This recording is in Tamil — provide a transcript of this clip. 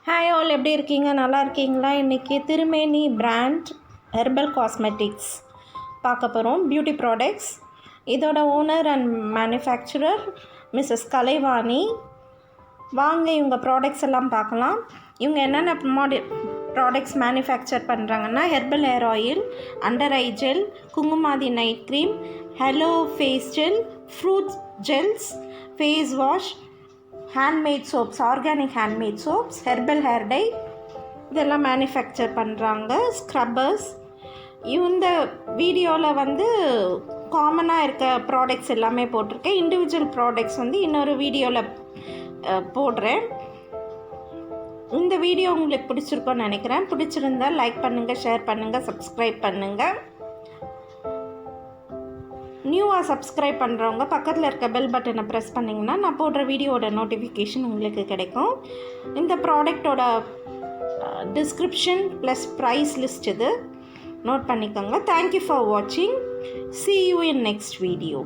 ஹாய் ஆல், எப்படி இருக்கீங்க? நல்லா இருக்கீங்களா? இன்றைக்கி திருமேனி பிராண்ட் ஹெர்பல் காஸ்மெட்டிக்ஸ் பார்க்க போகிறோம். Beauty products. இதோட owner and manufacturer Mrs Kalaivani. வாங்க இவங்க ப்ராடக்ட்ஸ் எல்லாம் பார்க்கலாம். இவங்க என்னென்ன ப்ராடக்ட்ஸ் மேனுஃபேக்சர் பண்ணுறாங்கன்னா, herbal hair oil, under eye gel, Kumkumadi night cream, aloe face gel, fruits gels, face wash, handmade soaps, organic handmade soaps, herbal hair dye இதெல்லாம் மேனுஃபேக்சர் பண்ணுறாங்க. ஸ்க்ரப்பர்ஸ். இந்த வீடியோவில் காமனாக இருக்க ப்ராடக்ட்ஸ் எல்லாமே போட்டிருக்கேன். இண்டிவிஜுவல் ப்ராடக்ட்ஸ் இன்னொரு வீடியோவில் போடுறேன். இந்த வீடியோ உங்களுக்கு பிடிச்சிருக்கோன்னு நினைக்கிறேன். பிடிச்சிருந்தால் லைக் பண்ணுங்கள், ஷேர் பண்ணுங்கள், சப்ஸ்கிரைப் பண்ணுங்கள். நியூவாக சப்ஸ்கிரைப் பண்ணுறவங்க பக்கத்தில் இருக்க பெல் பட்டனை ப்ரெஸ் பண்ணிங்கன்னா நான் போடுற வீடியோட நோட்டிஃபிகேஷன் உங்களுக்கு கிடைக்கும். இந்த ப்ராடக்டோட டிஸ்கிரிப்ஷன் ப்ளஸ் ப்ரைஸ் லிஸ்ட் இது நோட் பண்ணிக்கோங்க. தேங்க்யூ ஃபார் வாட்சிங். See you in next video.